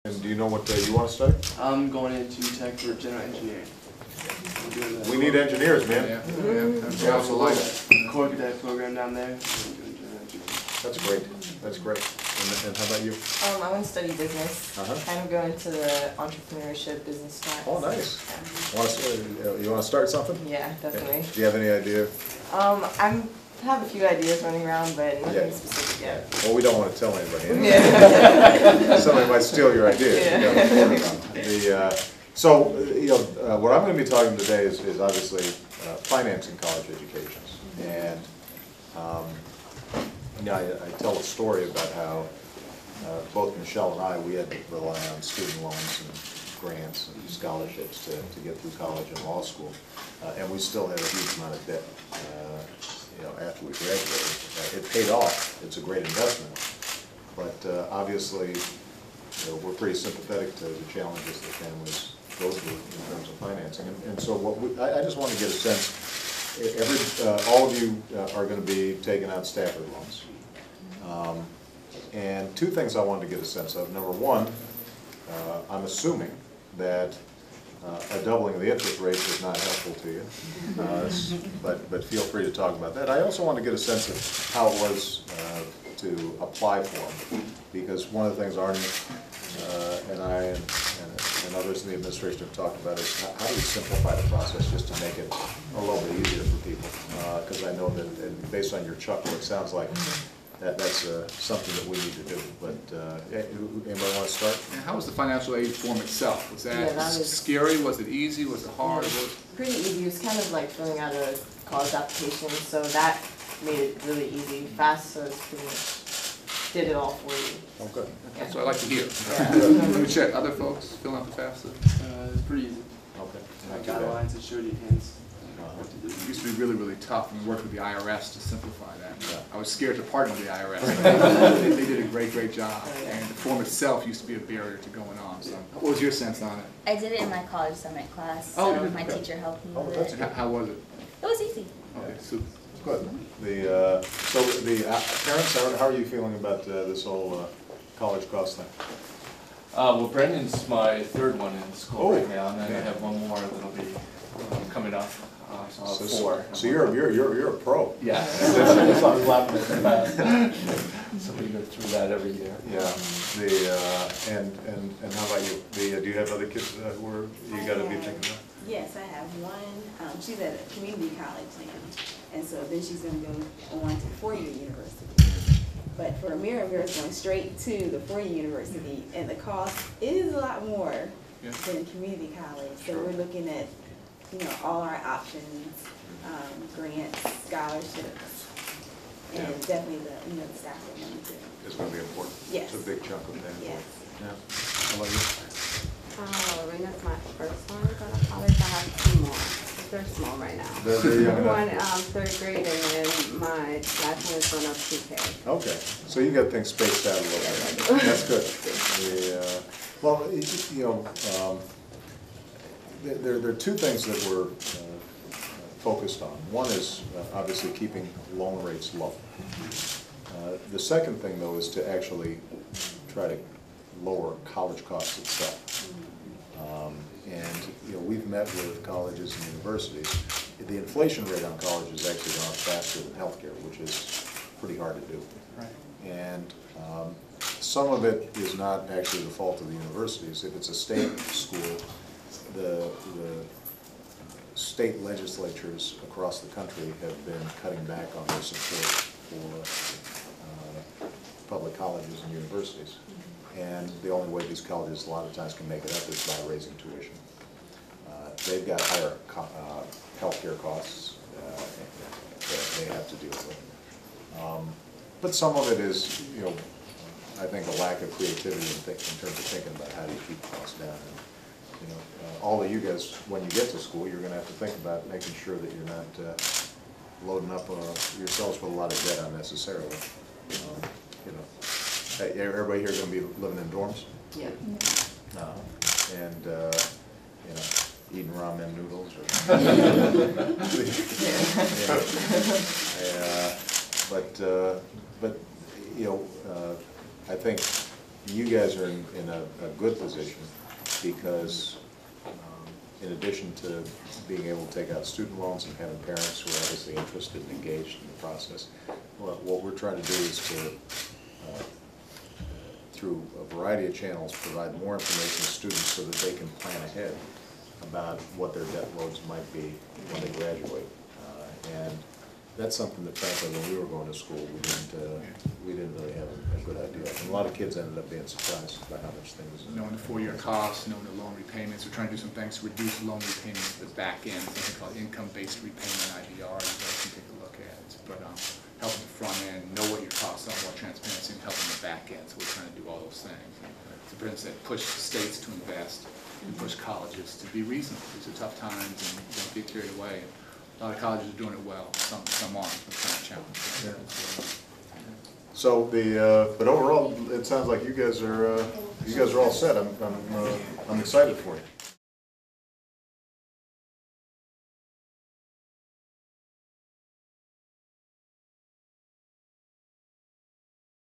And do you know what you want to study? I'm going into tech for general engineering. We need engineers, man. Yeah. Absolutely. Core cadet program down there. That's great. That's great. And how about you? I want to study business. Kind of go into the entrepreneurship business track. Oh, nice. Yeah. You want to start something? Yeah, definitely. Do you have any idea? I have a few ideas running around, but nothing Yeah. specific yet. Well, we don't want to tell anybody. Yeah. Somebody might steal your idea. Yeah. So, what I'm going to be talking today is obviously financing college educations. And I tell a story about how both Michelle and I, we had to rely on student loans and grants and scholarships to get through college and law school. And we still had a huge amount of debt after we graduated. It paid off. It's a great investment. But obviously, we're pretty sympathetic to the challenges that families go through in terms of financing. And so I just want to get a sense, all of you are going to be taking out Stafford loans. And two things I wanted to get a sense of. Number one, I'm assuming that a doubling of the interest rate is not helpful to you, but feel free to talk about that. I also want to get a sense of how it was to apply for them, because one of the things Arne and I and others in the administration have talked about is how do we simplify the process just to make it a little bit easier for people, because I know that, and based on your chuckle, it sounds like that's something that we need to do. But anybody want to start? And how was the financial aid form itself? Was that, was scary? Was it easy? Was it hard? Pretty easy. It was kind of like filling out a college application, so that made it really easy, fast, so it's pretty much did it all for you. Oh, good. That's what I like to hear. Yeah. Let me check. Other folks filling out the FAFSA? It's pretty easy. Okay. Not too bad. Guidelines that showed you hands. It used to be really, really tough, and we worked with the IRS to simplify that. Yeah. I was scared to partner with the IRS. They did a great, great job, and the form itself used to be a barrier to going on. So, what was your sense on it? I did it in my college summit class, Oh, so you did? my Okay. teacher helped me Oh, with that's it. good. How was it? It was easy. Okay, super. Good. So the parents, how are you feeling about this whole college cost thing? Well, Brendan's my third one in school right now, and then yeah. I have one more that'll be coming up. So I'll have four. So you're a pro. Yeah. So I'm glad that so we go through that every year. Yeah. And how about you? Do you have other kids who are you got to be thinking about? Yes, I have one. She's at a community college now, and so then she's going to go on to four-year university. But for Amira, we're going straight to the four-year university, and the cost is a lot more than community college. So we're looking at, all our options, grants, scholarships, and definitely the Stafford money too. It's going to be important. Yes. It's a big chunk of that. Yes. Yeah. How about you? Rena's my first one to go to college. I have two more. They're small right now. They're young One enough. third grade, and then my last one is going up 2K. Okay, so you got things spaced out a little bit. That's good. There are two things that we're focused on. One is obviously keeping loan rates low. The second thing, though, is to actually try to lower college costs itself. We've met with colleges and universities. The inflation rate on college has actually gone up faster than healthcare, which is pretty hard to do. Right. And some of it is not actually the fault of the universities. If it's a state school, the state legislatures across the country have been cutting back on their support for public colleges and universities. And the only way these colleges a lot of times can make it up is by raising tuition. They've got higher healthcare costs that they have to deal with. But some of it is, I think a lack of creativity in terms of thinking about how do you keep costs down. And, all of you guys, when you get to school, you're going to have to think about making sure that you're not loading up yourselves with a lot of debt unnecessarily. Everybody here going to be living in dorms? Yeah. And eating ramen noodles or but I think you guys are in a good position because in addition to being able to take out student loans and having parents who are obviously interested and engaged in the process, what we're trying to do is to, through a variety of channels, provide more information to students so that they can plan ahead about what their debt loads might be when they graduate. And that's something that frankly, when we were going to school, we didn't really have a good idea. And a lot of kids ended up being surprised by how much things. Knowing the 4-year costs, knowing the loan repayments, we're trying to do some things to reduce loan repayments at the back end, something called income-based repayment, IBR, you guys can take a look at it. But helping the front end, know what your costs are, more transparency, and helping the back end, so we're trying to do all those things. So for instance, push states to invest and push colleges to be reasonable. These are tough times and don't get carried away. A lot of colleges are doing it well, some aren't, it's kind of challenging. So but overall, it sounds like you guys are all set. I'm excited for you.